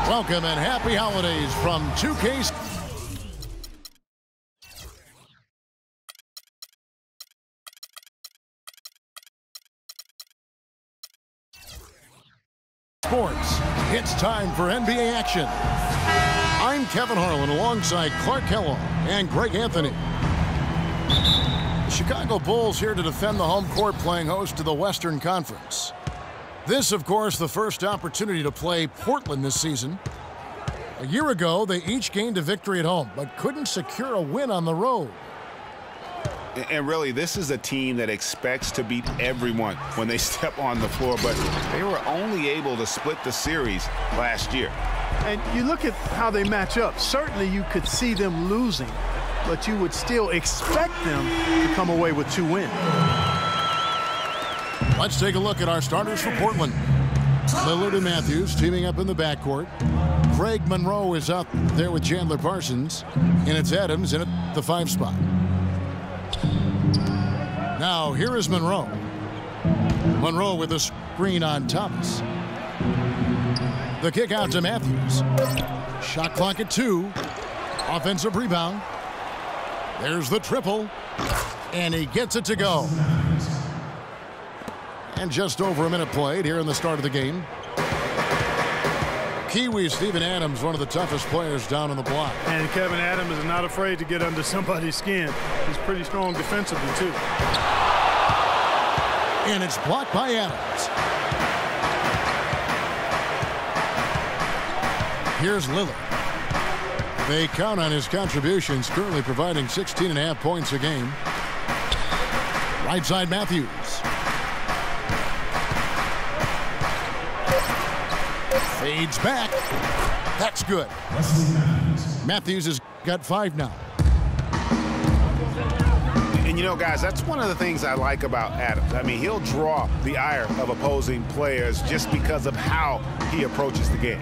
Welcome and happy holidays from 2K Sports. It's time for NBA action. I'm Kevin Harlan alongside Clark Kellogg and Greg Anthony. The Chicago Bulls here to defend the home court, playing host to the Western Conference. This, of course, the first opportunity to play Portland this season. A year ago, they each gained a victory at home, but couldn't secure a win on the road. And really, this is a team that expects to beat everyone when they step on the floor, but they were only able to split the series last year. And you look at how they match up. Certainly, you could see them losing, but you would still expect them to come away with 2 wins. Let's take a look at our starters for Portland. Lillard and Matthews teaming up in the backcourt. Craig Monroe is out there with Chandler Parsons, and it's Adams in at the 5 spot. Now, here is Monroe. Monroe with a screen on Thomas. The kick out to Matthews. Shot clock at 2. Offensive rebound. There's the triple. And he gets it to go. And just over a minute played here in the start of the game. Kiwi Steven Adams, one of the toughest players down on the block. And Kevin Adams is not afraid to get under somebody's skin. He's pretty strong defensively, too. And it's blocked by Adams. Here's Lillard. They count on his contributions, currently providing 16.5 points a game. Right side, Matthews. Fades back. That's good. Matthews has got 5 now. And you know, guys, that's one of the things I like about Adams. I mean, he'll draw the ire of opposing players just because of how he approaches the game.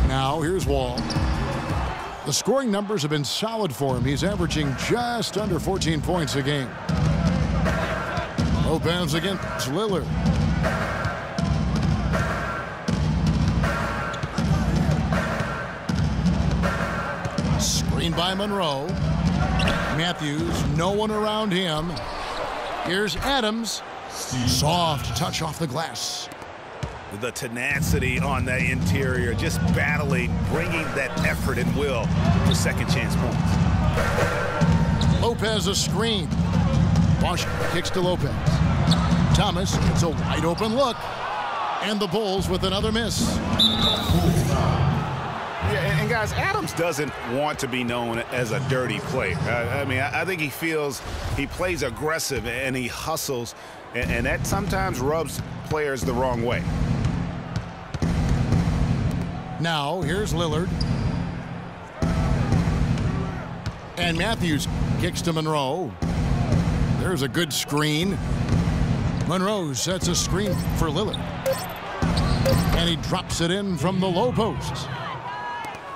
Now, here's Wall. The scoring numbers have been solid for him. He's averaging just under 14 points a game. Lopez against Lillard. Screen by Monroe. Matthews, no one around him. Here's Adams. Soft touch off the glass. The tenacity on the interior, just battling, bringing that effort and will for second chance points. Lopez a screen. Bosch kicks to Lopez. Thomas gets a wide open look. And the Bulls with another miss. Yeah, and guys, Adams doesn't want to be known as a dirty player. I mean, I think he feels he plays aggressive and he hustles, and that sometimes rubs players the wrong way. Now, here's Lillard. And Matthews kicks to Monroe. There's a good screen. Monroe sets a screen for Lillard. And he drops it in from the low post.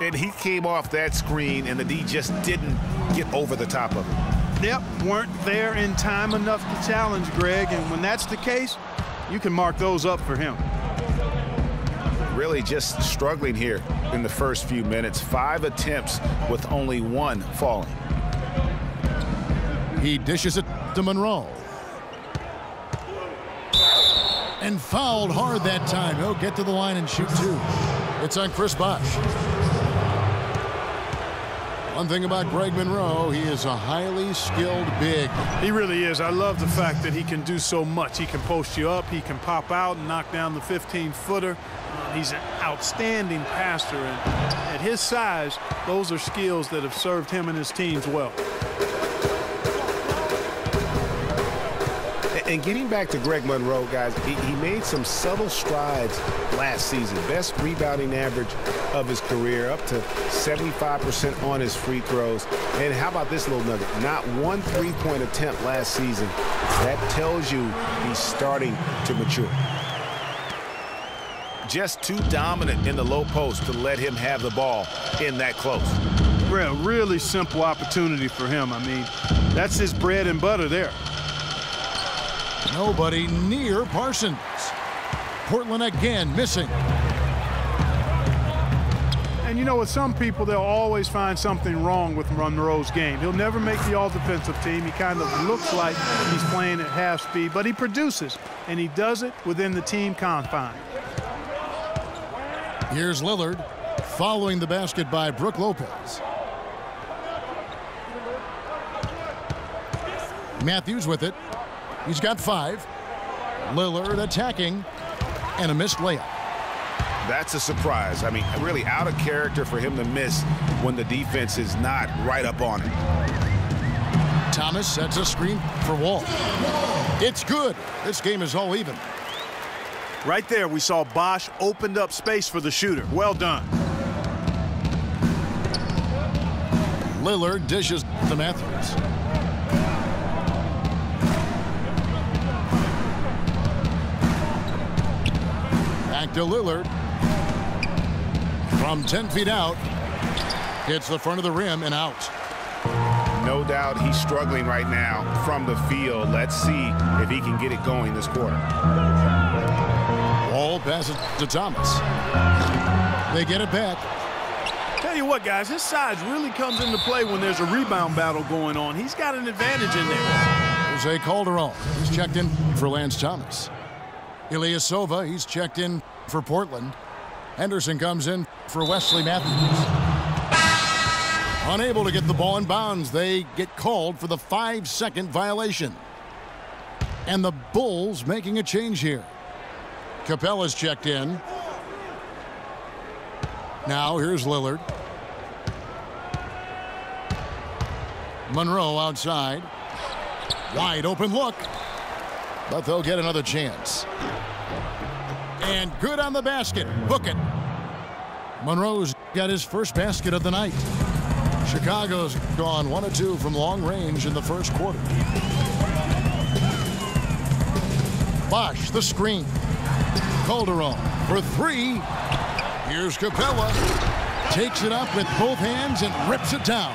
And he came off that screen, and the D just didn't get over the top of it. Yep, weren't there in time enough to challenge Greg, and when that's the case, you can mark those up for him. Really just struggling here in the first few minutes. 5 attempts with only 1 falling. He dishes it to Monroe. And fouled hard that time. He'll get to the line and shoot 2. It's on Chris Bosh. One thing about Greg Monroe, he is a highly skilled big. He really is. I love the fact that he can do so much. He can post you up, he can pop out and knock down the 15-footer. He's an outstanding passer, and at his size, those are skills that have served him and his teams well. And getting back to Greg Monroe, guys, he made some subtle strides last season. Best rebounding average of his career, up to 75% on his free throws. And how about this little nugget? Not 1 3-point attempt last season. That tells you he's starting to mature. Just too dominant in the low post to let him have the ball in that close. Really simple opportunity for him. I mean, that's his bread and butter there. Nobody near Parsons. Portland again missing. And you know, with some people, they'll always find something wrong with Monroe's game. He'll never make the all-defensive team. He kind of looks like he's playing at half speed, but he produces, and he does it within the team confines. Here's Lillard following the basket by Brook Lopez. Matthews with it. He's got 5. Lillard attacking, and a missed layup. That's a surprise. I mean, really out of character for him to miss when the defense is not right up on him. Thomas sets a screen for Wall. It's good. This game is all even. Right there, we saw Bosh opened up space for the shooter. Well done. Lillard dishes to Matthews. Back to Lillard. From 10 feet out, hits the front of the rim and out. No doubt he's struggling right now from the field. Let's see if he can get it going this quarter. Wall passes to Thomas. They get it back. Tell you what, guys, his size really comes into play when there's a rebound battle going on. He's got an advantage in there. Jose Calderon. He's checked in for Lance Thomas. Ilyasova, he's checked in for Portland. Henderson comes in for Wesley Matthews. Unable to get the ball in bounds, they get called for the 5-second violation. And the Bulls making a change here. Capella's checked in. Now here's Lillard. Monroe outside. Wide open look. But they'll get another chance. And good on the basket. Book it. Monroe's got his first basket of the night. Chicago's gone 1 of 2 from long range in the first quarter. Bosh, the screen. Calderon for 3. Here's Capella. Takes it up with both hands and rips it down.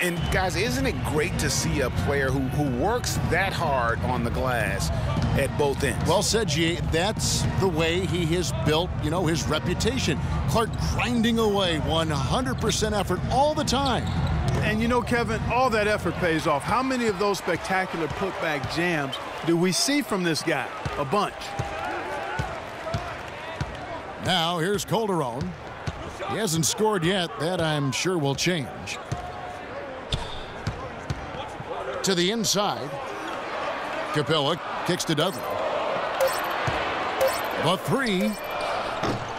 And, guys, isn't it great to see a player who works that hard on the glass at both ends? Well said, G. That's the way he has built, his reputation. Clark grinding away, 100% effort all the time. And, Kevin, all that effort pays off. How many of those spectacular putback jams do we see from this guy? A bunch. Now, here's Calderon. He hasn't scored yet. That, I'm sure, will change. To the inside. Capella kicks to Dudley. The 3.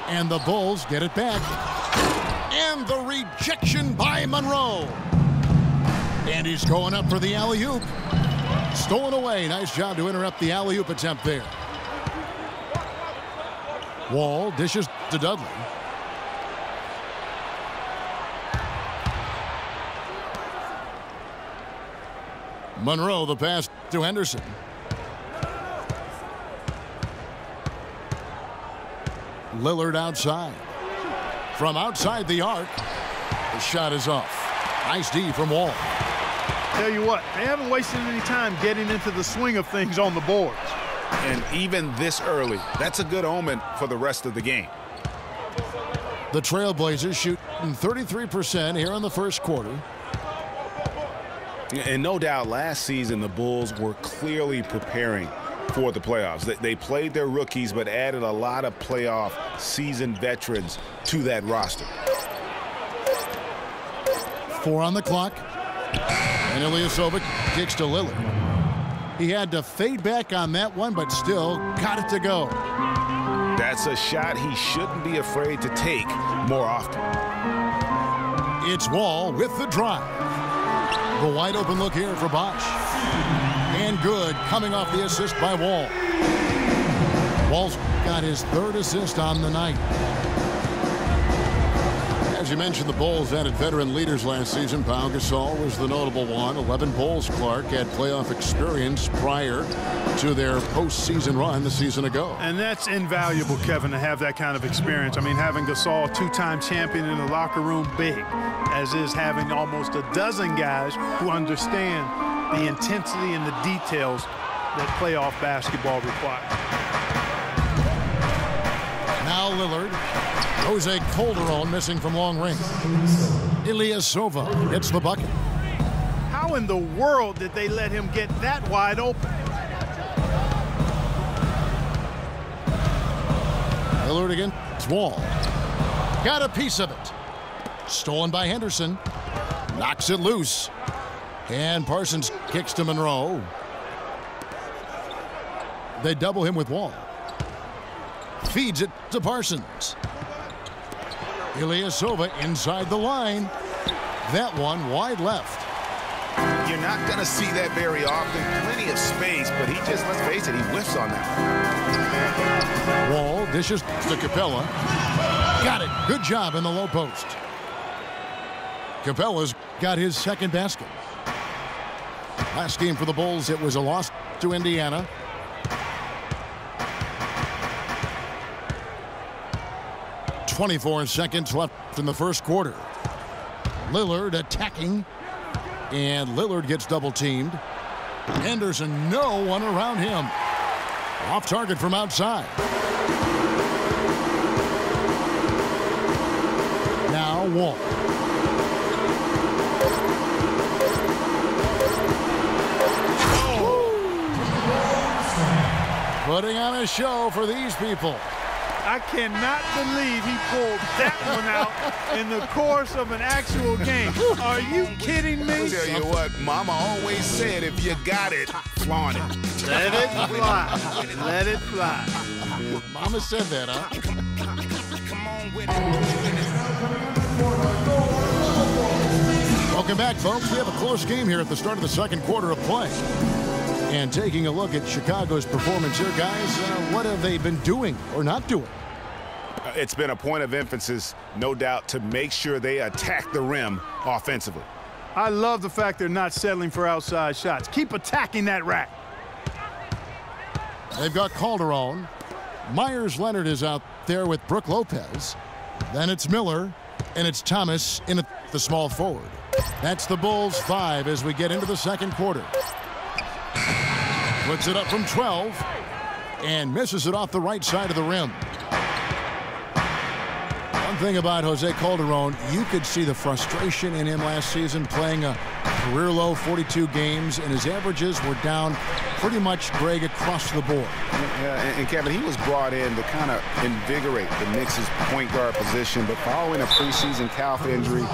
And the Bulls get it back. And the rejection by Monroe. And he's going up for the alley-oop. Stolen away. Nice job to interrupt the alley-oop attempt there. Wall dishes to Dudley. Monroe, the pass to Henderson. Lillard outside. From outside the arc, the shot is off. Nice D from Wall. Tell you what, they haven't wasted any time getting into the swing of things on the boards. And even this early, that's a good omen for the rest of the game. The Trailblazers shoot 33% here in the first quarter. And no doubt last season the Bulls were clearly preparing for the playoffs. They played their rookies but added a lot of playoff seasoned veterans to that roster. 4 on the clock. And Ilyasova kicks to Lillard. He had to fade back on that one, but still got it to go. That's a shot he shouldn't be afraid to take more often. It's Wall with the drive. The wide open look here for Bosh. And good, coming off the assist by Wall. Wall's got his 3rd assist on the night. As you mentioned, the Bulls added veteran leaders last season. Pau Gasol was the notable one. 11 Bulls, Clark, had playoff experience prior to their postseason run the season ago. And that's invaluable, Kevin, to have that kind of experience. I mean, having Gasol, 2-time champion in the locker room, big, as is having almost a dozen guys who understand the intensity and the details that playoff basketball requires. Now Lillard. Jose Calderon missing from long range. Ilyasova hits the bucket. How in the world did they let him get that wide open? Lillard against Wall. Got a piece of it. Stolen by Henderson. Knocks it loose. And Parsons kicks to Monroe. They double him with Wall. Feeds it to Parsons. Ilyasova inside the line. That one wide left. You're not going to see that very often. Plenty of space, but he just, let's face it, he whiffs on that. Wall dishes to Capella. Got it. Good job in the low post. Capella's got his second basket. Last game for the Bulls, it was a loss to Indiana. .24 seconds left in the first quarter. Lillard attacking. And Lillard gets double teamed. Henderson, no one around him. Off target from outside. Now Wall. Putting on a show for these people. I cannot believe he pulled that one out in the course of an actual game. Are you kidding me? I'll tell you what, Mama always said, if you got it, flaunt it. Let it fly. Let it fly. Mama said that, huh? Welcome back, folks. We have a close game here at the start of the second quarter of play. And taking a look at Chicago's performance here, guys, what have they been doing or not doing? It's been a point of emphasis, no doubt, to make sure they attack the rim offensively. I love the fact they're not settling for outside shots. Keep attacking that rack. They've got Calderon. Myers Leonard is out there with Brook Lopez. Then it's Miller, and it's Thomas in at the small forward. That's the Bulls 5 as we get into the second quarter. Puts it up from 12 and misses it off the right side of the rim. One thing about Jose Calderon, you could see the frustration in him last season playing a career low 42 games, and his averages were down pretty much, Greg, across the board. Yeah, and Kevin, he was brought in to kind of invigorate the Knicks' point guard position, but following a preseason calf injury,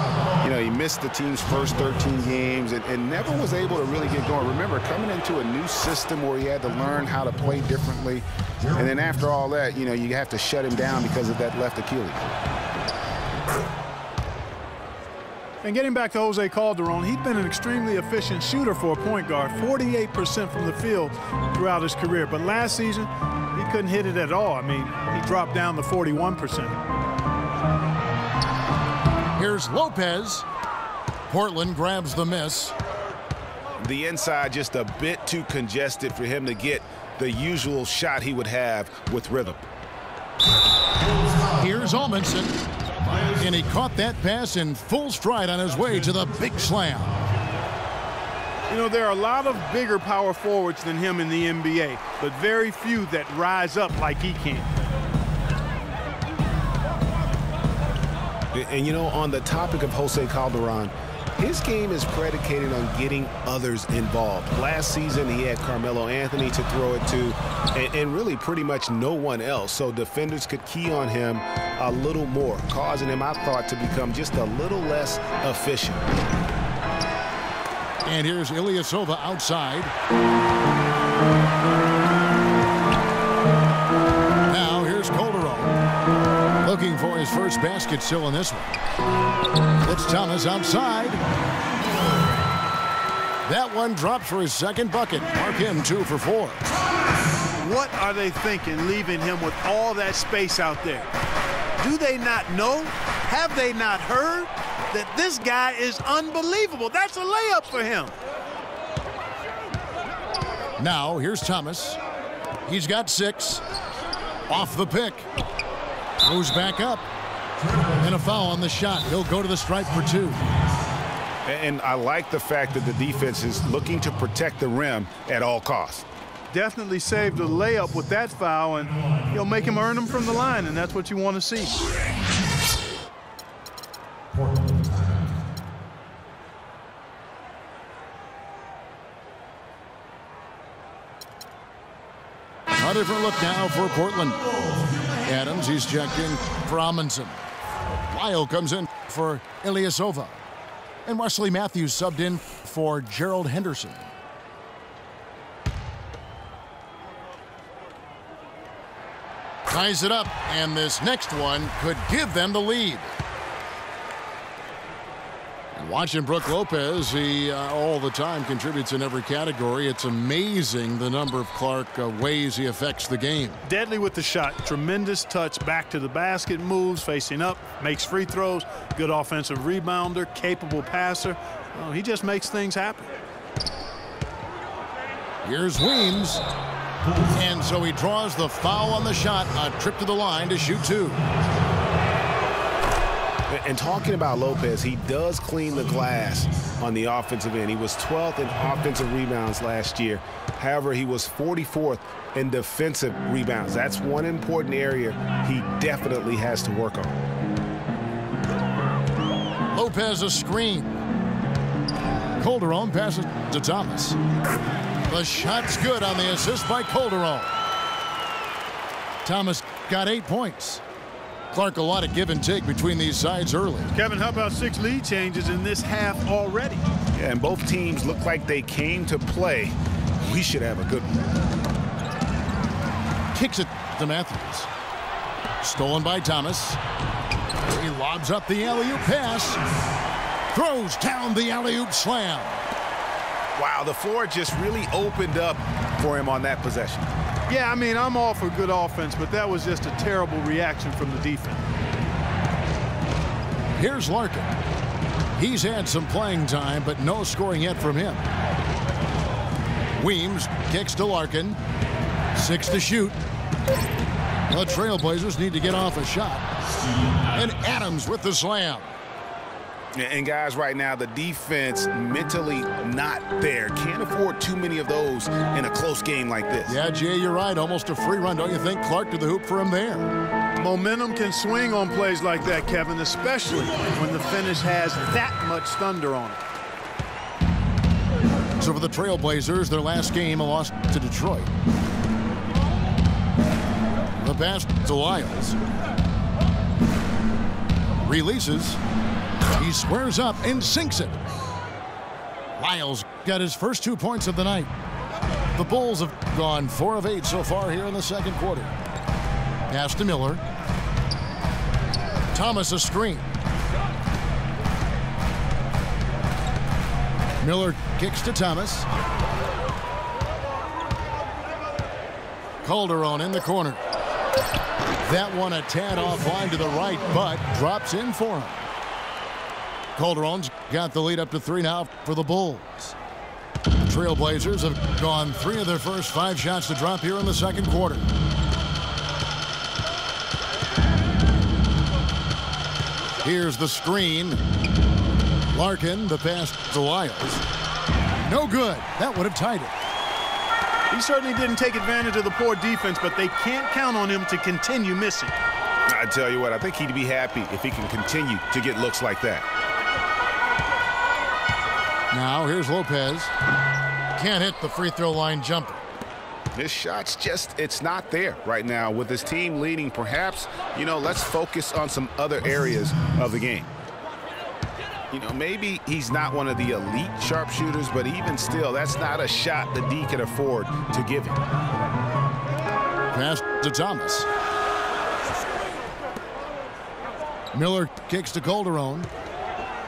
he missed the team's first 13 games and never was able to really get going. Remember, coming into a new system where he had to learn how to play differently, and then after all that, you have to shut him down because of that left Achilles. And getting back to Jose Calderon, he'd been an extremely efficient shooter for a point guard, 48% from the field throughout his career. But last season, he couldn't hit it at all. I mean, he dropped down to 41%. Here's Lopez. Portland grabs the miss. The inside just a bit too congested for him to get the usual shot he would have with rhythm. Here's Amundsen. And he caught that pass in full stride on his way to the big slam. There are a lot of bigger power forwards than him in the NBA, but very few that rise up like he can. And, on the topic of Jose Calderon, his game is predicated on getting others involved. Last season, he had Carmelo Anthony to throw it to, and really pretty much no one else. So defenders could key on him a little more, causing him, I thought, to become just a little less efficient. And here's Ilyasova outside. Now here's Calderon. Looking for his first basket still in this one. It's Thomas outside. That one drops for his second bucket. Mark him 2 for 4. What are they thinking leaving him with all that space out there? Do they not know? Have they not heard that this guy is unbelievable? That's a layup for him. Now here's Thomas. He's got 6. Off the pick. Goes back up. And a foul on the shot. He'll go to the stripe for 2. And I like the fact that the defense is looking to protect the rim at all costs. definitely saved a layup with that foul, and he'll make him earn them from the line, and that's what you want to see. A different look now for Portland. Adams, he's checked in for Amundsen. Lyle comes in for Ilyasova. And Wesley Matthews subbed in for Gerald Henderson. Ties it up, and this next one could give them the lead. And watching Brook Lopez, he all the time contributes in every category. It's amazing the number of Clark ways he affects the game. Deadly with the shot. Tremendous touch back to the basket, moves, facing up, makes free throws, good offensive rebounder, capable passer. He just makes things happen. Here's Weems. And so he draws the foul on the shot, a trip to the line to shoot two. And talking about Lopez, he does clean the glass on the offensive end. He was 12th in offensive rebounds last year. However, he was 44th in defensive rebounds. That's one important area he definitely has to work on. Lopez a screen. Calderon passes to Thomas. The shot's good on the assist by Calderon. Thomas got 8 points. Clark, a lot of give and take between these sides early. Kevin, how about 6 lead changes in this half already? Yeah, and both teams look like they came to play. We should have a good one. Kicks it to Matthews. Stolen by Thomas. He lobs up the alley-oop pass. Throws down the alley-oop slam. Wow, the floor just really opened up for him on that possession. Yeah, I mean, I'm all for good offense, but that was just a terrible reaction from the defense. Here's Larkin. He's had some playing time, but no scoring yet from him. Weems kicks to Larkin. 6 to shoot. The Trailblazers need to get off a shot. And Adams with the slam. And guys, right now, the defense mentally not there. Can't afford too many of those in a close game like this. Yeah, Jay, you're right. Almost a free run. Don't you think? Clark to the hoop for him there. Momentum can swing on plays like that, Kevin, especially when the finish has that much thunder on it. So for the Trailblazers, their last game, a loss to Detroit. The pass to Lyles. Releases. He squares up and sinks it. Lyles got his first 2 points of the night. The Bulls have gone 4 of 8 so far here in the second quarter. Pass to Miller. Thomas a screen. Miller kicks to Thomas. Calderon in the corner. That one a tad offline to the right, but drops in for him. Calderon's got the lead up to 3 now for the Bulls. The Trailblazers have gone 3 of their first 5 shots to drop here in the second quarter. Here's the screen. Larkin, the pass to Lyles. No good. That would have tied it. He certainly didn't take advantage of the poor defense, but they can't count on him to continue missing. I tell you what, I think he'd be happy if he can continue to get looks like that. Now here's Lopez. Can't hit the free throw line jumper. This shot's just, it's not there right now. With his team leading, perhaps, let's focus on some other areas of the game. Maybe he's not one of the elite sharpshooters, but even still, that's not a shot the D can afford to give him. Pass to Thomas. Miller kicks to Calderon.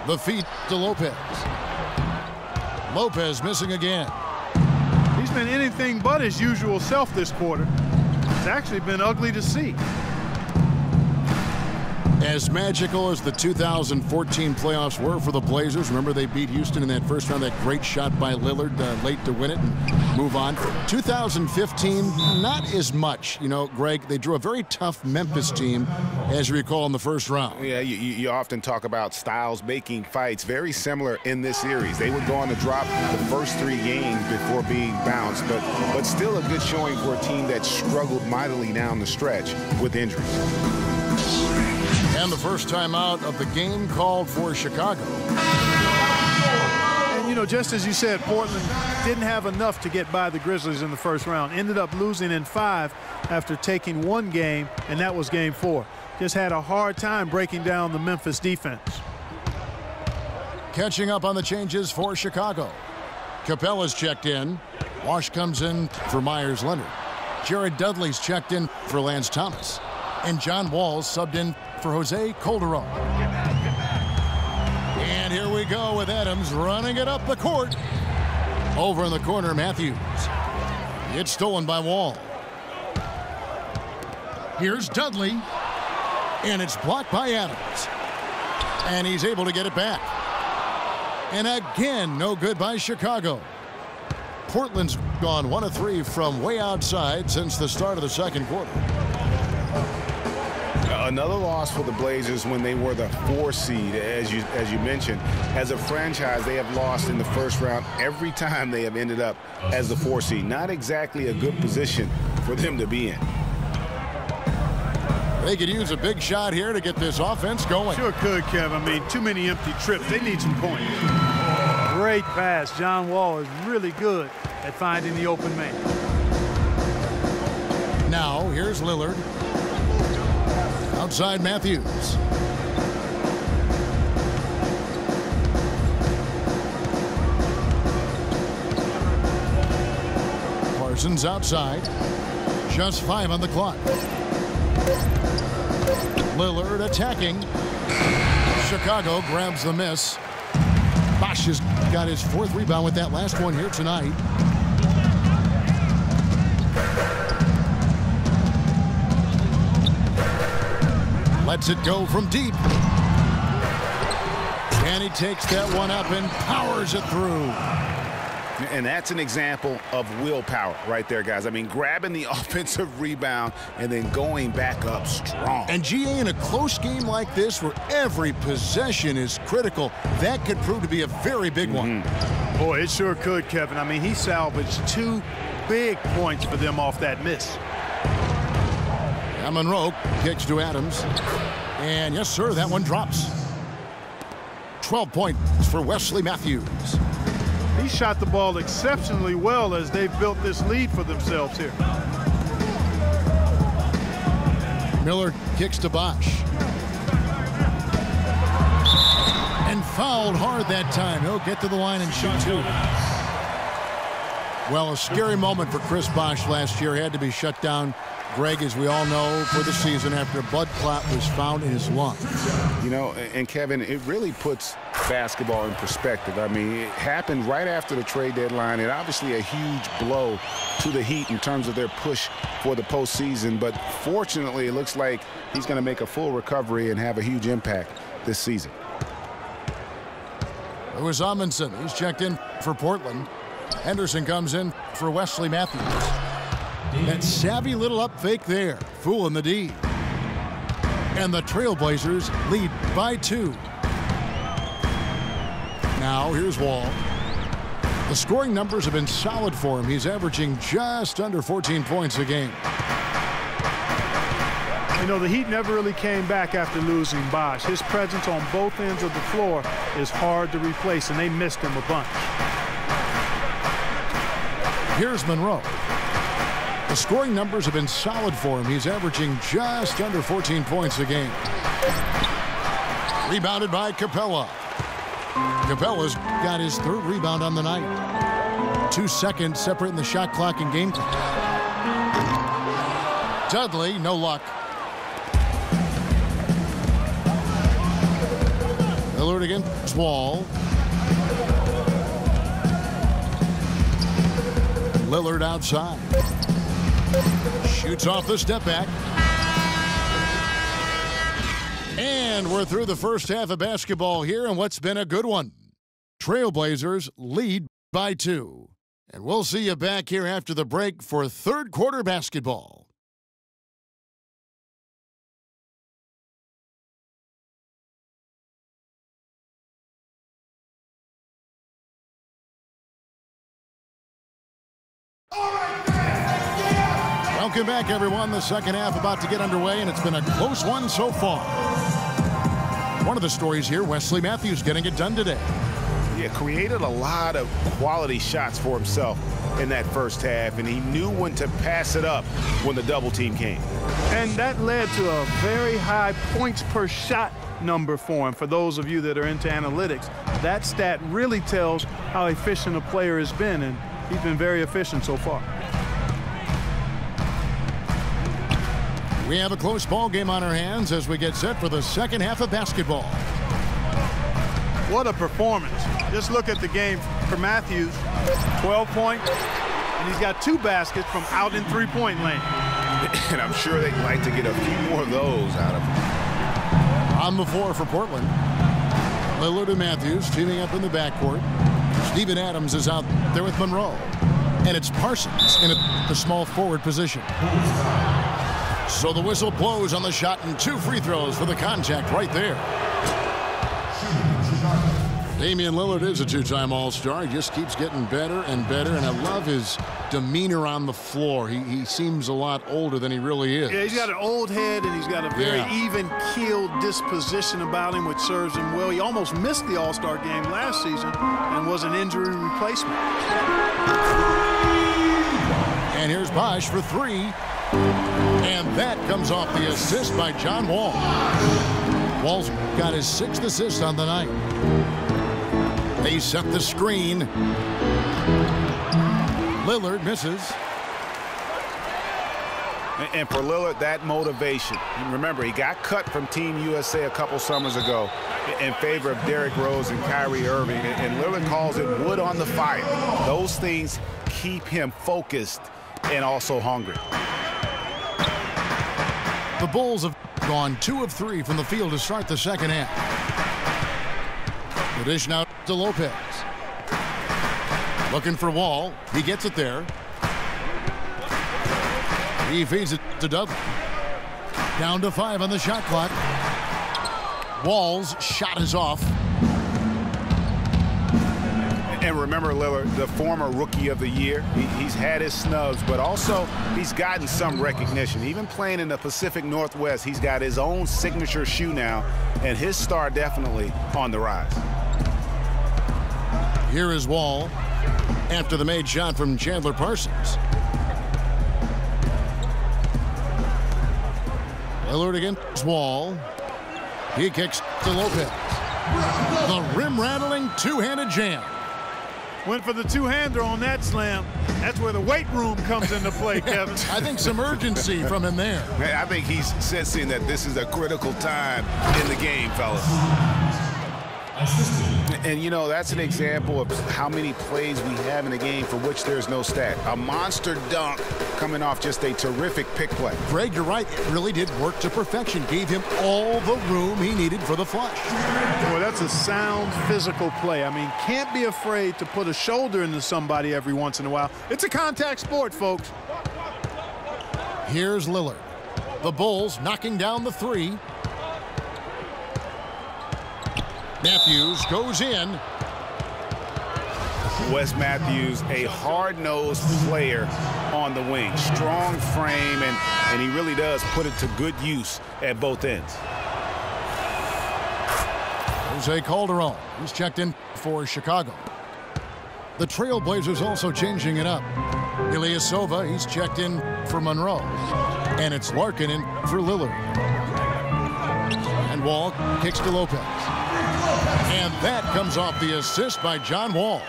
The feet to Lopez. Lopez missing again. He's been anything but his usual self this quarter. It's actually been ugly to see. As magical as the 2014 playoffs were for the Blazers, remember they beat Houston in that first round, that great shot by Lillard late to win it and move on. 2015, not as much. You know, Greg, they drew a very tough Memphis team, as you recall, in the first round. Yeah, you often talk about styles making fights. Very similar in this series. They would go on to drop the first 3 games before being bounced, but still a good showing for a team that struggled mightily down the stretch with injuries. And the first time out of the game called for Chicago. And, you know, just as you said, Portland didn't have enough to get by the Grizzlies in the first round. Ended up losing in 5 after taking 1 game, and that was game 4. Just had a hard time breaking down the Memphis defense. Catching up on the changes for Chicago. Capella's checked in. Wash comes in for Myers Leonard. Jared Dudley's checked in for Lance Thomas. And John Wall's subbed in for Jose Calderon. And here we go with Adams running it up the court. Over in the corner, Matthews. It's stolen by Wall. Here's Dudley. And it's blocked by Adams. And he's able to get it back. And again, no good by Chicago. Portland's gone 1 of 3 from way outside since the start of the second quarter. Another loss for the Blazers when they were the 4 seed, as you mentioned. As a franchise, they have lost in the first round every time they have ended up as the 4 seed. Not exactly a good position for them to be in. They could use a big shot here to get this offense going. Sure could, Kev. I mean, too many empty trips. They need some points. Great pass. John Wall is really good at finding the open man. Now, here's Lillard. Outside Matthews. Parsons outside. Just 5 on the clock. Lillard attacking. Chicago grabs the miss. Bosh has got his 4th rebound with that last one here tonight. Lets it go from deep. And he takes that one up and powers it through. And that's an example of willpower right there, guys. I mean, grabbing the offensive rebound and then going back up strong. And GA, in a close game like this where every possession is critical, that could prove to be a very big one. Boy, it sure could, Kevin. I mean, he salvaged 2 big points for them off that miss. Monroe kicks to Adams. And yes, sir, that one drops. 12 points for Wesley Matthews. He shot the ball exceptionally well as they've built this lead for themselves here. Miller kicks to Bosh. And fouled hard that time. He'll get to the line and shoot 2. Well, a scary moment for Chris Bosh last year. Had to be shut down, Greg, as we all know, for the season after a blood clot was found in his lung. You know, and Kevin, it really puts basketball in perspective. I mean, it happened right after the trade deadline, and obviously a huge blow to the Heat in terms of their push for the postseason. But fortunately, it looks like he's going to make a full recovery and have a huge impact this season. It was Amundsen. He's checked in for Portland. Henderson comes in for Wesley Matthews. That savvy little up fake there, fooling the D. And the Trailblazers lead by 2. Now here's Wall. The scoring numbers have been solid for him. He's averaging just under 14 points a game. You know, the Heat never really came back after losing Bosh. His presence on both ends of the floor is hard to replace, and they missed him a bunch. Here's Monroe. The scoring numbers have been solid for him. He's averaging just under 14 points a game. Rebounded by Capella. Capella's got his 3rd rebound on the night. 2 seconds separating the shot clock and game clock. Dudley, no luck. Lillard against Wall. Lillard outside. Shoots off the step back. And we're through the first half of basketball here, and what's been a good one. Trailblazers lead by 2. And we'll see you back here after the break for third quarter basketball. Welcome back, everyone. The second half about to get underway, and it's been a close one so far. One of the stories here, Wesley Matthews getting it done today. Yeah, created a lot of quality shots for himself in that first half, and he knew when to pass it up when the double team came. And that led to a very high points per shot number for him. For those of you that are into analytics, that stat really tells how efficient a player has been, and he's been very efficient so far. We have a close ball game on our hands as we get set for the second half of basketball. What a performance. Just look at the game for Matthews. 12 points, and he's got 2 baskets from out in three-point lane. And I'm sure they'd like to get a few more of those out of him. On the floor for Portland, Lillard and Matthews teaming up in the backcourt. Steven Adams is out there with Monroe. And it's Parsons in the small forward position. So the whistle blows on the shot, and 2 free throws for the contact right there. Damian Lillard is a 2-time All-Star. He just keeps getting better and better, and I love his demeanor on the floor. He seems a lot older than he really is. Yeah, he's got an old head, and he's got a very even-keeled disposition about him, which serves him well. He almost missed the All-Star game last season and was an injury replacement. And here's Bosh for 3. And that comes off the assist by John Wall. Wall's got his 6th assist on the night. They set the screen. Lillard misses. And for Lillard, that motivation. And remember, he got cut from Team USA a couple summers ago in favor of Derrick Rose and Kyrie Irving. And Lillard calls it wood on the fire. Those things keep him focused and also hungry. The Bulls have gone 2 of 3 from the field to start the second half. The dish now to Lopez. Looking for Wall. He gets it there. He feeds it to Dudley. Down to 5 on the shot clock. Wall's shot is off. And remember, Lillard, the former Rookie of the Year, he's had his snubs, but also he's gotten some recognition. Even playing in the Pacific Northwest, he's got his own signature shoe now, and his star definitely on the rise. Here is Wall after the made shot from Chandler Parsons. Lillard against Wall. He kicks to Lopez. The rim-rattling two-handed jam. Went for the two-hander on that slam. That's where the weight room comes into play, Kevin. I think some urgency from him there. Man, I think he's sensing that this is a critical time in the game, fellas. And, you know, that's an example of how many plays we have in a game for which there's no stat. A monster dunk coming off just a terrific pick play. Greg, you're right. It really did work to perfection. Gave him all the room he needed for the flush. Boy, that's a sound physical play. I mean, can't be afraid to put a shoulder into somebody every once in a while. It's a contact sport, folks. Here's Lillard. The Bulls knocking down the 3. Matthews goes in. Wes Matthews, a hard-nosed player on the wing. Strong frame, and he really does put it to good use at both ends. Jose Calderon, who's checked in for Chicago. The Trailblazers also changing it up. Ilyasova, he's checked in for Monroe. And it's Larkin in for Lillard. And Wall kicks to Lopez. And that comes off the assist by John Wall.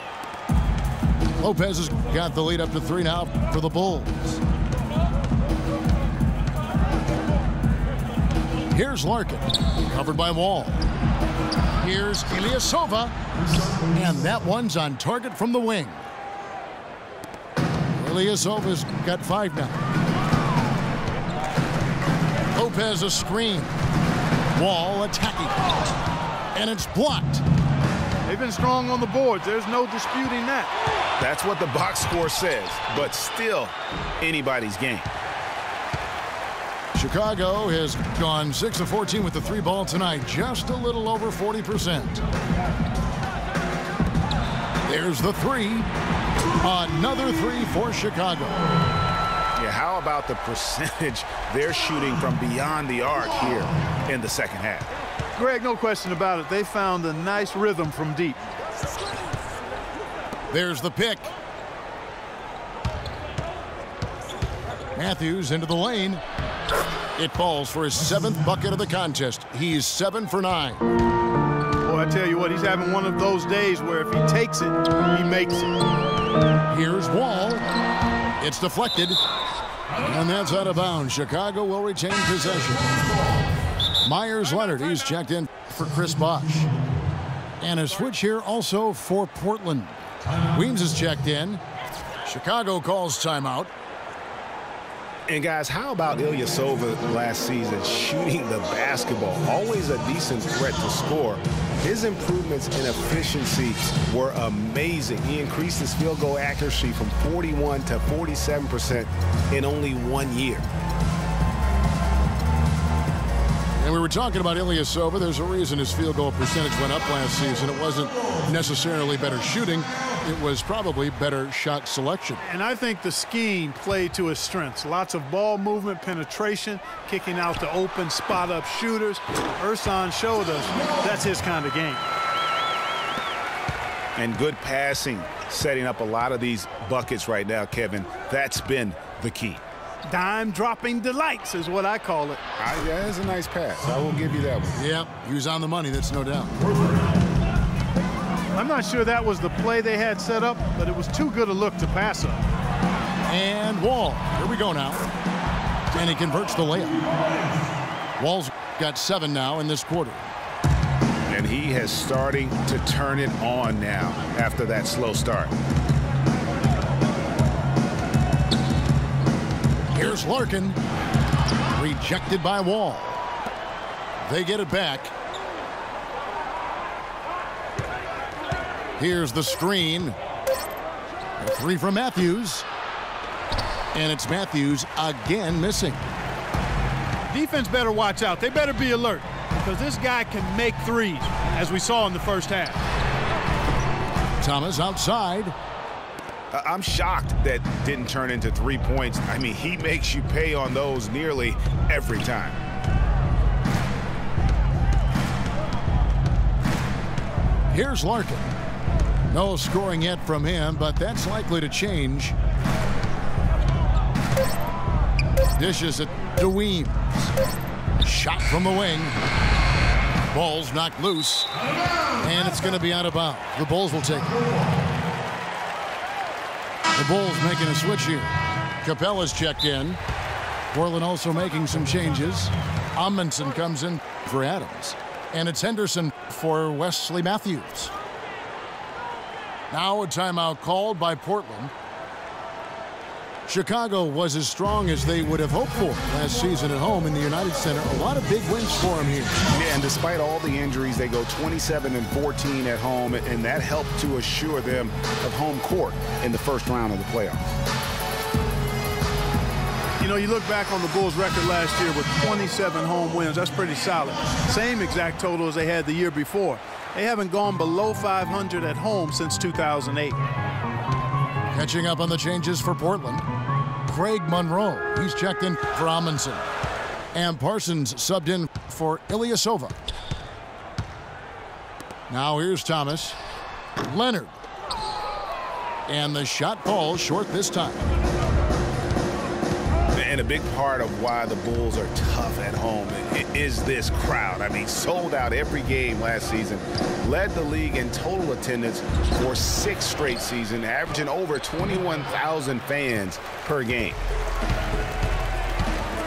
Lopez has got the lead up to 3 now for the Bulls. Here's Larkin, covered by Wall. Here's Ilyasova, and that one's on target from the wing. Ilyasova's got 5 now. Lopez a screen. Wall attacking. And it's blocked. They've been strong on the boards. There's no disputing that. That's what the box score says, but still anybody's game. Chicago has gone 6 of 14 with the 3-ball tonight, just a little over 40%. There's the 3. Another 3 for Chicago. Yeah, how about the percentage they're shooting from beyond the arc here in the second half? Greg, no question about it. They found a nice rhythm from deep. There's the pick. Matthews into the lane. It falls for his 7th bucket of the contest. He's 7 for 9. Boy, I tell you what, he's having one of those days where if he takes it, he makes it. Here's Wall. It's deflected. And that's out of bounds. Chicago will retain possession. Myers Leonard, he's checked in for Chris Bosh. And a switch here also for Portland. Weems is checked in. Chicago calls timeout. And guys, how about Ilyasova last season shooting the basketball? Always a decent threat to score. His improvements in efficiency were amazing. He increased his field goal accuracy from 41 to 47% in only 1 year. And we were talking about Ilyasova. There's a reason his field goal percentage went up last season. It wasn't necessarily better shooting. It was probably better shot selection. And I think the scheme played to his strengths. Lots of ball movement, penetration, kicking out the open spot-up shooters. Ersan showed us that's his kind of game. And good passing, setting up a lot of these buckets right now, Kevin. That's been the key. Dime-dropping delights is what I call it. Yeah, that's a nice pass. I will give you that one. Yeah, he was on the money, that's no doubt. I'm not sure that was the play they had set up, but it was too good a look to pass up. And Wall, here we go now. And he converts the layup. Wall's got 7 now in this quarter. And he is starting to turn it on now after that slow start. Here's Larkin. Rejected by Wall. They get it back. Here's the screen. A 3 from Matthews. And it's Matthews again missing. Defense better watch out. They better be alert because this guy can make threes, as we saw in the first half. Thomas outside. I'm shocked that didn't turn into 3 points. I mean, he makes you pay on those nearly every time. Here's Larkin. No scoring yet from him, but that's likely to change. Dishes it to Weems. Shot from the wing. Ball's knocked loose. And it's going to be out of bounds. The Bulls will take it. The Bulls making a switch here. Capella's checked in. Portland also making some changes. Amundsen comes in for Adams. And it's Henderson for Wesley Matthews. Now a timeout called by Portland. Chicago was as strong as they would have hoped for last season at home in the United Center. A lot of big wins for them here. Yeah, and despite all the injuries, they go 27-14 at home, and that helped to assure them of home court in the first round of the playoffs. You know, you look back on the Bulls' record last year with 27 home wins. That's pretty solid. Same exact total as they had the year before. They haven't gone below 500 at home since 2008. Catching up on the changes for Portland. Craig Monroe, he's checked in for Amundsen. And Parsons subbed in for Ilyasova. Now here's Thomas. Leonard. And the shot falls short this time. And a big part of why the Bulls are tough at home is this crowd. I mean, sold out every game last season. Led the league in total attendance for 6 straight seasons, averaging over 21,000 fans per game.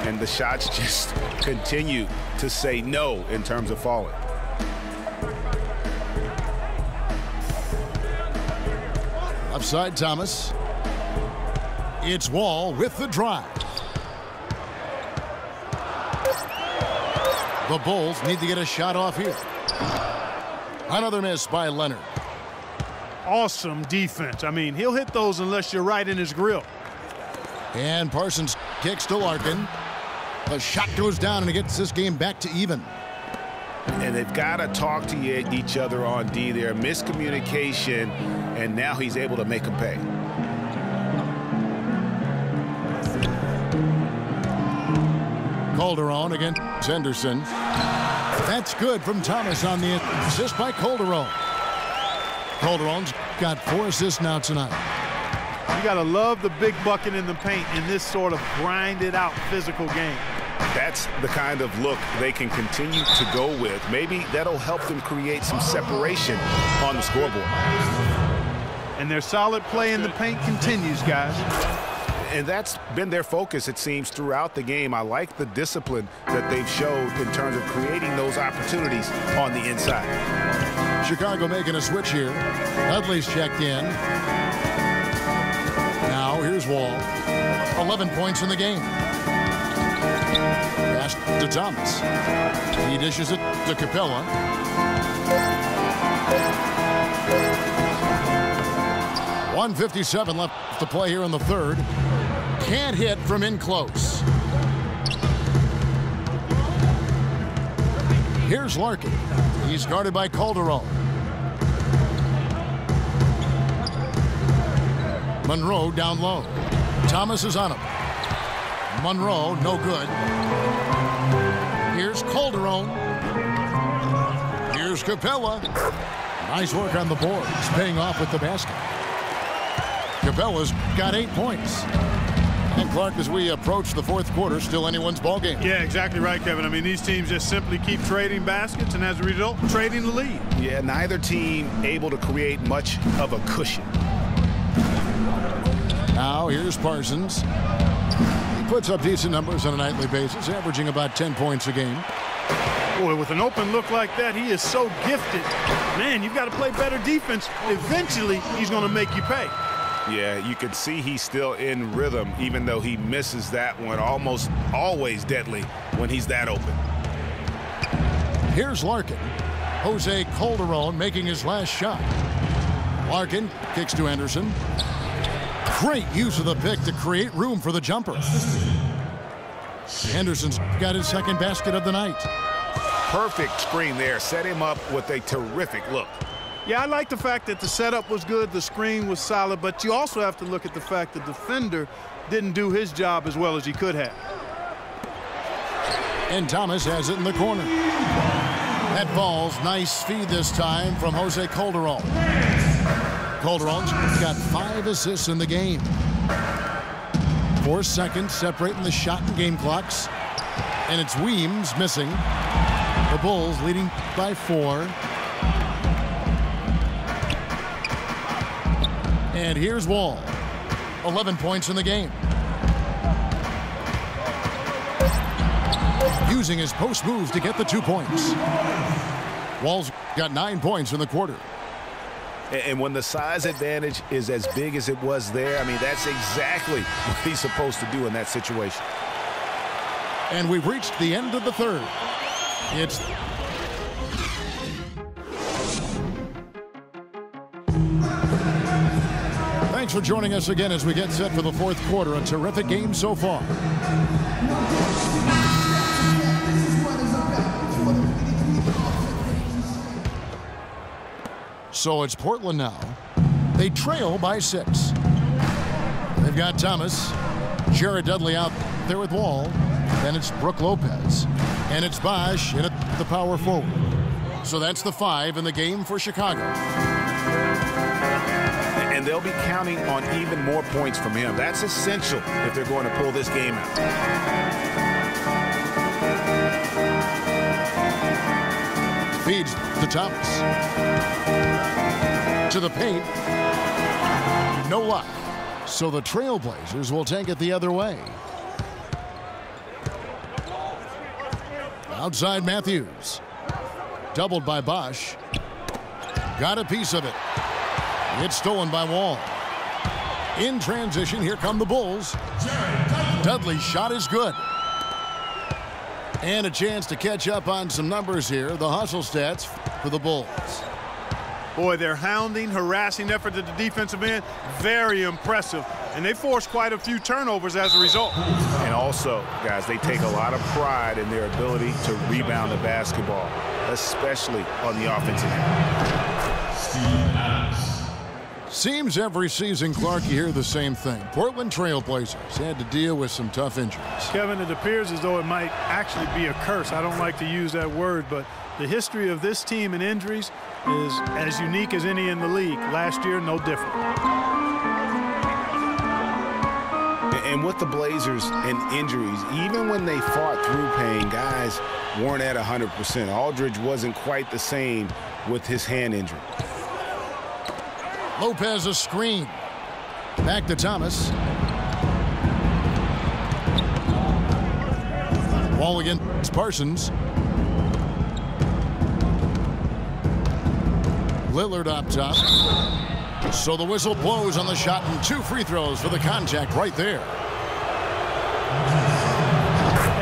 And the shots just continue to say no in terms of falling. Upside Thomas. It's Wall with the drive. The Bulls need to get a shot off here. Another miss by Leonard. Awesome defense. I mean, he'll hit those unless you're right in his grill. And Parsons kicks to Larkin. The shot goes down, and it gets this game back to even. And they've got to talk to each other on D there. Miscommunication, and now he's able to make them pay. Calderon against Henderson. That's good from Thomas on the assist by Calderon. Calderon's got 4 assists now tonight. You got to love the big bucket in the paint in this sort of grinded out physical game. That's the kind of look they can continue to go with. Maybe that'll help them create some separation on the scoreboard. And their solid play in the paint continues, guys. And that's been their focus, it seems, throughout the game. I like the discipline that they've showed in terms of creating those opportunities on the inside. Chicago making a switch here. Dudley's checked in. Now here's Wall. 11 points in the game. Pass to Thomas. He dishes it to Capella. .157 left to play here in the third. Can't hit from in close. Here's Larkin. He's guarded by Calderon. Monroe down low. Thomas is on him. Monroe, no good. Here's Calderon. Here's Capella. Nice work on the boards, paying off with the basket. Capella's got 8 points. And Clark, as we approach the fourth quarter, still anyone's ball game. Yeah, exactly right, Kevin. I mean, these teams just simply keep trading baskets, and as a result, trading the lead. Yeah, neither team able to create much of a cushion. Now here's Parsons. He puts up decent numbers on a nightly basis, averaging about 10 points a game. Boy, with an open look like that, he is so gifted. Man, you've got to play better defense. Eventually, he's going to make you pay. Yeah, you can see he's still in rhythm, even though he misses that one. Almost always deadly when he's that open. Here's Larkin. Jose Calderon making his last shot. Larkin kicks to Anderson. Great use of the pick to create room for the jumper. Anderson's got his second basket of the night. Perfect screen there. Set him up with a terrific look. Yeah, I like the fact that the setup was good, the screen was solid, but you also have to look at the fact the defender didn't do his job as well as he could have. And Thomas has it in the corner. That ball's nice feed this time from Jose Calderon. Calderon's got 5 assists in the game. 4 seconds separating the shot and game clocks. And it's Weems missing. The Bulls leading by 4. And here's Wall. 11 points in the game. Using his post moves to get the 2 points. Wall's got 9 points in the quarter. And when the size advantage is as big as it was there, I mean, that's exactly what he's supposed to do in that situation. And we've reached the end of the third. It's Thanks for joining us again as we get set for the fourth quarter. A terrific game so far. So it's Portland now. They trail by 6. They've got Thomas, Jared Dudley out there with Wall. Then it's Brook Lopez. And it's Bosh in at the power forward. So that's the 5 in the game for Chicago. And they'll be counting on even more points from him. That's essential if they're going to pull this game out. Feeds to Thomas. To the paint. No luck. So the Trailblazers will take it the other way. Outside Matthews. Doubled by Bosh. Got a piece of it. It's stolen by Wall. In transition, here come the Bulls. Dudley's shot is good. And a chance to catch up on some numbers here. The hustle stats for the Bulls. Boy, their hounding, harassing effort at the defensive end, very impressive. And they forced quite a few turnovers as a result. And also, guys, they take a lot of pride in their ability to rebound the basketball, especially on the offensive end. Seems every season, Clark, you hear the same thing. Portland Trail Blazers had to deal with some tough injuries. Kevin, it appears as though it might actually be a curse. I don't like to use that word, but the history of this team and injuries is as unique as any in the league. Last year, no different. And with the Blazers and injuries, even when they fought through pain, guys weren't at 100%. Aldridge wasn't quite the same with his hand injury. Lopez a screen. Back to Thomas. Wall against Parsons. Lillard up top. So the whistle blows on the shot and 2 free throws for the contact right there.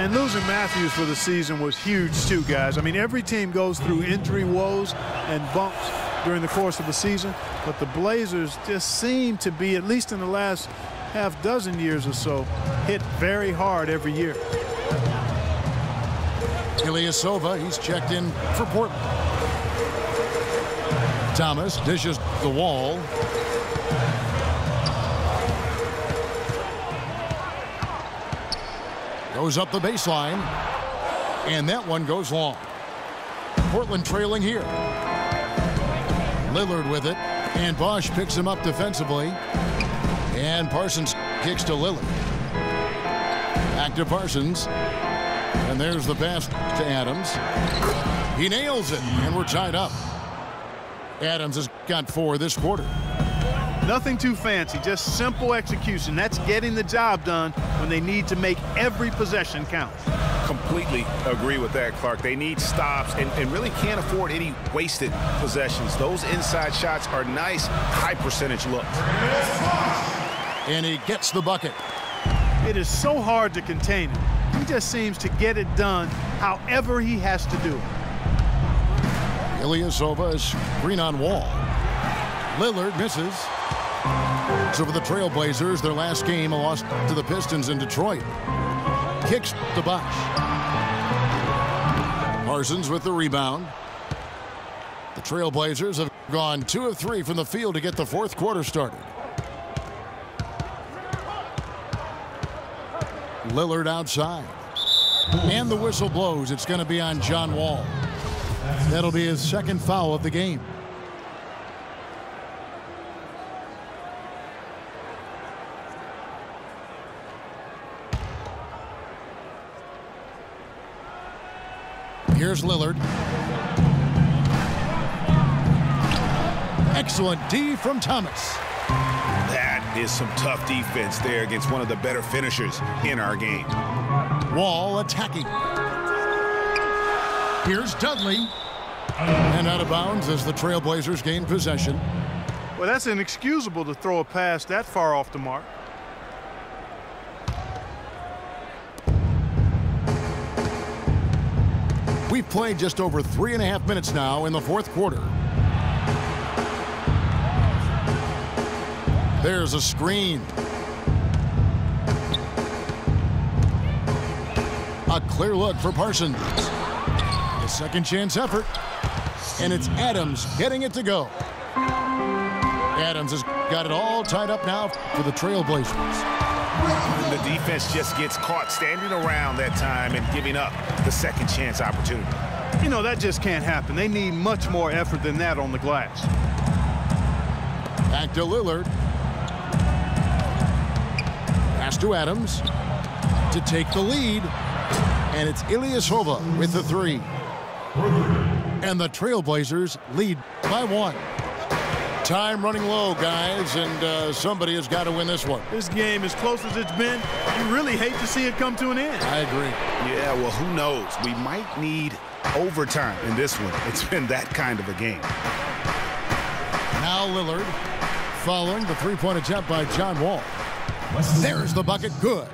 And losing Matthews for the season was huge too, guys. I mean, every team goes through injury woes and bumps during the course of the season, but the Blazers just seem to be, at least in the last half dozen years or so, hit very hard every year. Ilyasova, he's checked in for Portland. Thomas dishes the wall. Goes up the baseline. And that one goes long. Portland trailing here. Lillard with it. And Bosch picks him up defensively. And Parsons kicks to Lillard. Back to Parsons. And there's the pass to Adams. He nails it. And we're tied up. Adams has got 4 this quarter. Nothing too fancy, just simple execution. That's getting the job done when they need to make every possession count. Completely agree with that, Clark. They need stops and really can't afford any wasted possessions. Those inside shots are nice, high percentage looks. And he gets the bucket. It is so hard to contain him. He just seems to get it done however he has to do it. Ilyasova is green on Wall. Lillard misses. So for the Trailblazers, their last game, a loss to the Pistons in Detroit. Kicks to Bosch. Parsons with the rebound. The Trailblazers have gone 2 of 3 from the field to get the 4th quarter started. Lillard outside. And the whistle blows. It's going to be on John Wall. That'll be his 2nd foul of the game. Here's Lillard. Excellent D from Thomas. That is some tough defense there against one of the better finishers in our game. Wall attacking. Here's Dudley. And out of bounds as the Trailblazers gain possession. Well, that's inexcusable to throw a pass that far off the mark. We've played just over 3.5 minutes now in the 4th quarter. There's a screen. A clear look for Parsons. A second chance effort. And it's Adams getting it to go. Adams has got it all tied up now for the Trailblazers. The defense just gets caught standing around that time and giving up the second chance opportunity. You know, that just can't happen. They need much more effort than that on the glass. Back to Lillard. Pass to Adams to take the lead. And it's Ilyasova with the 3. And the Trailblazers lead by 1. Time running low, guys, and somebody has got to win this one. This game, as close as it's been, you really hate to see it come to an end. I agree. Yeah, well, who knows? We might need overtime in this one. It's been that kind of a game. Now Lillard following the 3-point attempt by John Wall. There's the bucket. Good.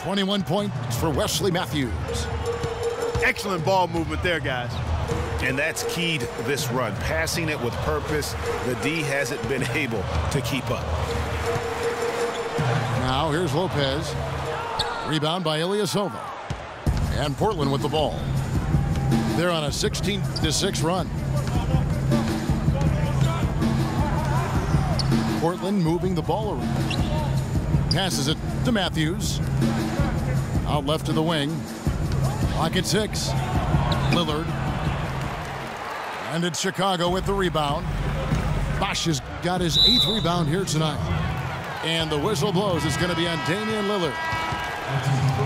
21 points for Wesley Matthews. Excellent ball movement there, guys. And that's keyed this run. Passing it with purpose. The D hasn't been able to keep up. Now here's Lopez. Rebound by Ilyasova. And Portland with the ball. They're on a 16-6 run. Portland moving the ball around. Passes it to Matthews. Out left to the wing. Clock at 6. Lillard. And it's Chicago with the rebound. Bosh has got his 8th rebound here tonight. And the whistle blows. It's going to be on Damian Lillard.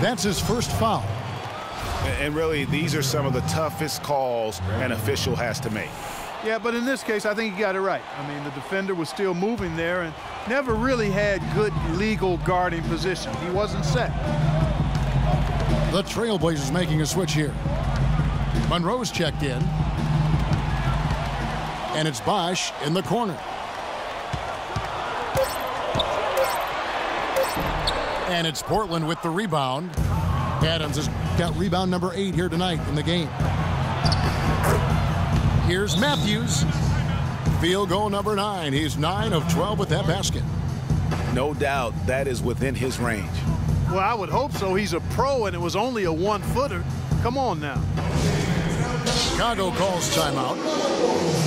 That's his first foul. And really, these are some of the toughest calls an official has to make. Yeah, but in this case, I think he got it right. I mean, the defender was still moving there and never really had good legal guarding position. He wasn't set. The Trailblazers making a switch here. Monroe's checked in. And it's Bosh in the corner. And it's Portland with the rebound. Adams has got rebound number 8 here tonight in the game. Here's Matthews. Field goal number 9. He's 9 of 12 with that basket. No doubt that is within his range. Well, I would hope so. He's a pro, and it was only a 1-footer. Come on now. Chicago calls timeout.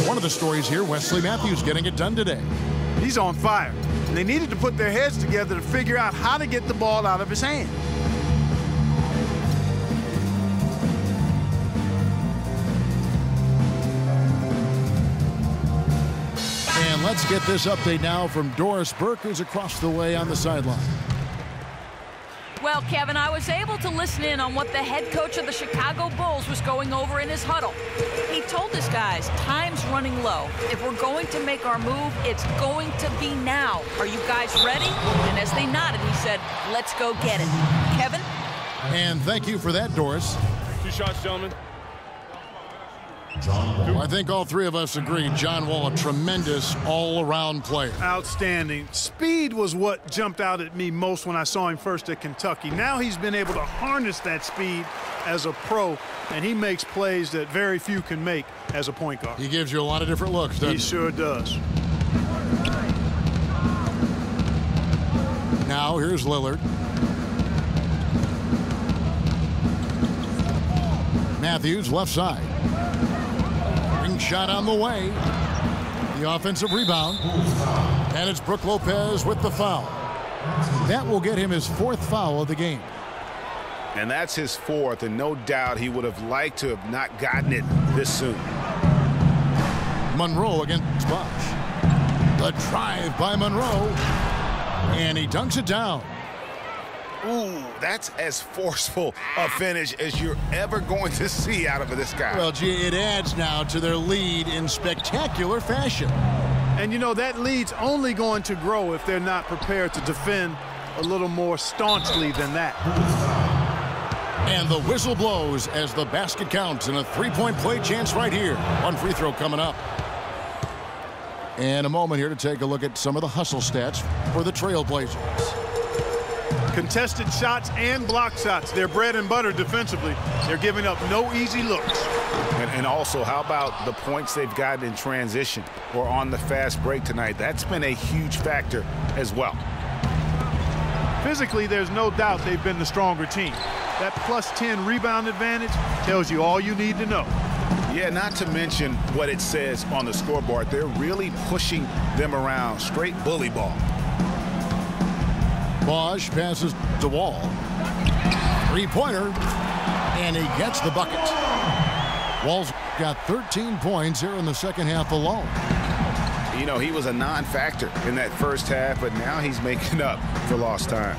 One of the stories here, Wesley Matthews getting it done today. He's on fire. They needed to put their heads together to figure out how to get the ball out of his hand. And let's get this update now from Doris Burke, who's across the way on the sideline. Well, Kevin, I was able to listen in on what the head coach of the Chicago Bulls was going over in his huddle. He told his guys, time's running low. If we're going to make our move, it's going to be now. Are you guys ready? And as they nodded, he said, let's go get it. Kevin? And thank you for that, Doris. 2 shots, gentlemen. Well, I think all 3 of us agree John Wall, a tremendous all-around player. Outstanding. Speed was what jumped out at me most when I saw him first at Kentucky. Now he's been able to harness that speed as a pro, and he makes plays that very few can make as a point guard. He gives you a lot of different looks, doesn't he? He sure does. Now here's Lillard. Matthews left side. Ring shot on the way. The offensive rebound. And it's Brook Lopez with the foul. That will get him his 4th foul of the game. And that's his 4th, and no doubt he would have liked to have not gotten it this soon. Monroe against Bosh. The drive by Monroe. And he dunks it down. Ooh, that's as forceful a finish as you're ever going to see out of this guy. Well, gee, it adds now to their lead in spectacular fashion. And, you know, that lead's only going to grow if they're not prepared to defend a little more staunchly than that. And the whistle blows as the basket counts and a 3-point play chance right here. 1 free throw coming up. And a moment here to take a look at some of the hustle stats for the Trailblazers. Contested shots and block shots. They're bread and butter defensively. They're giving up no easy looks. And also, how about the points they've gotten in transition or on the fast break tonight? That's been a huge factor as well. Physically, there's no doubt they've been the stronger team. That plus 10 rebound advantage tells you all you need to know. Yeah, not to mention what it says on the scoreboard. They're really pushing them around. Straight bully ball. Bosh passes to Wall. 3-pointer. And he gets the bucket. Wall's got 13 points here in the second half alone. You know, he was a non-factor in that first half, but now he's making up for lost time.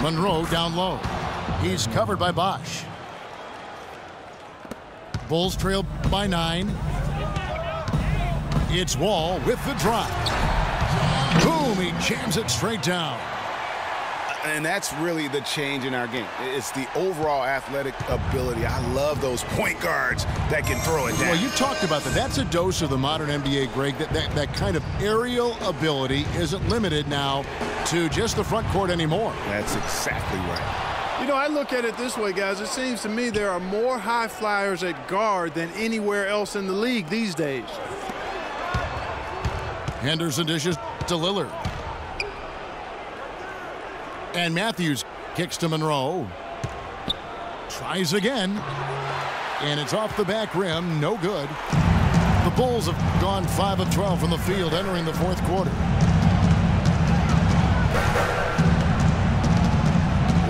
Monroe down low. He's covered by Bosh. Bulls trail by 9. It's Wall with the drive. Boom, he jams it straight down. And that's really the change in our game. It's the overall athletic ability. I love those point guards that can throw it down. Well, you talked about that. That's a dose of the modern NBA, Greg. That kind of aerial ability isn't limited now to just the front court anymore. That's exactly right. You know, I look at it this way, guys. It seems to me there are more high flyers at guard than anywhere else in the league these days. Henderson dishes to Lillard. And Matthews kicks to Monroe. Tries again. And it's off the back rim. No good. The Bulls have gone 5 of 12 from the field entering the fourth quarter.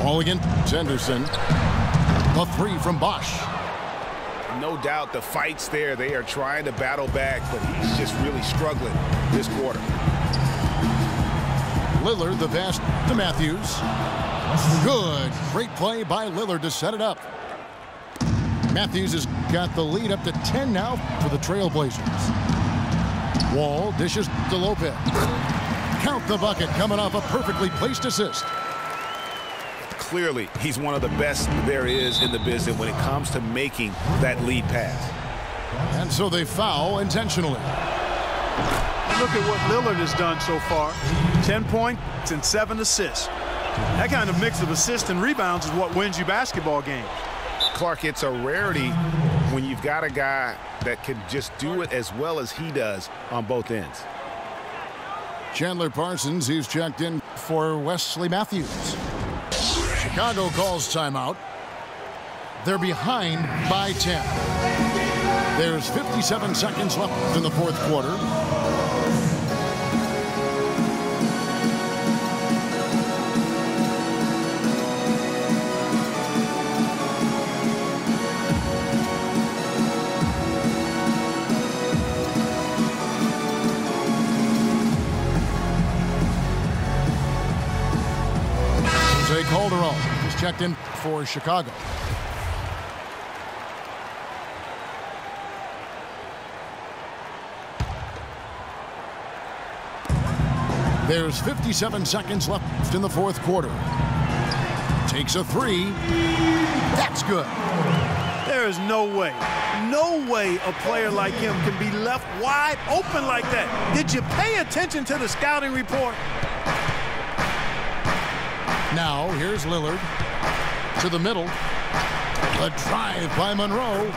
Ball against Henderson. A three from Bosh. No doubt the fight's there. They are trying to battle back, but he's just really struggling this quarter. Lillard, the pass to Matthews. Good. Great play by Lillard to set it up. Matthews has got the lead up to 10 now for the Trailblazers. Wall dishes to Lopez. Count the bucket coming off a perfectly placed assist. Clearly, he's one of the best there is in the business when it comes to making that lead pass. And so they foul intentionally. Look at what Lillard has done so far. 10 points and 7 assists. That kind of mix of assists and rebounds is what wins you basketball games. Clark, it's a rarity when you've got a guy that can just do it as well as he does on both ends. Chandler Parsons, he's checked in for Wesley Matthews. Chicago calls timeout. They're behind by 10. There's 57 seconds left in the fourth quarter. Calderon is checked in for Chicago. There's 57 seconds left in the fourth quarter. Takes a three. That's good. There is no way a player like him can be left wide open like that. Did you pay attention to the scouting report? Now, here's Lillard to the middle. A drive by Monroe.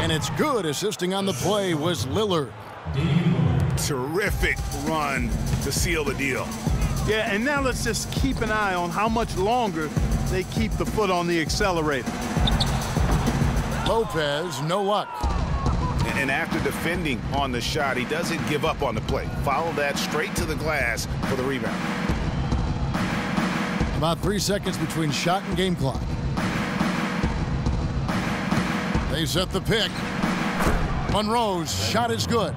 And it's good. Assisting on the play was Lillard. Terrific run to seal the deal. Yeah, and now let's just keep an eye on how much longer they keep the foot on the accelerator. Lopez, no luck. And after defending on the shot, he doesn't give up on the play. Follow that straight to the glass for the rebound. About 3 seconds between shot and game clock. They set the pick. Monroe's shot is good.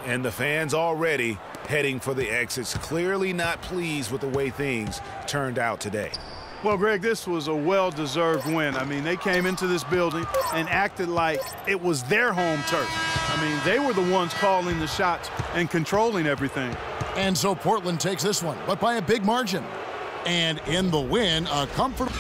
And the fans already heading for the exits, clearly not pleased with the way things turned out today. Well, Greg, this was a well-deserved win. I mean, they came into this building and acted like it was their home turf. I mean, they were the ones calling the shots and controlling everything. And so Portland takes this one, but by a big margin. And in the win, a comfortable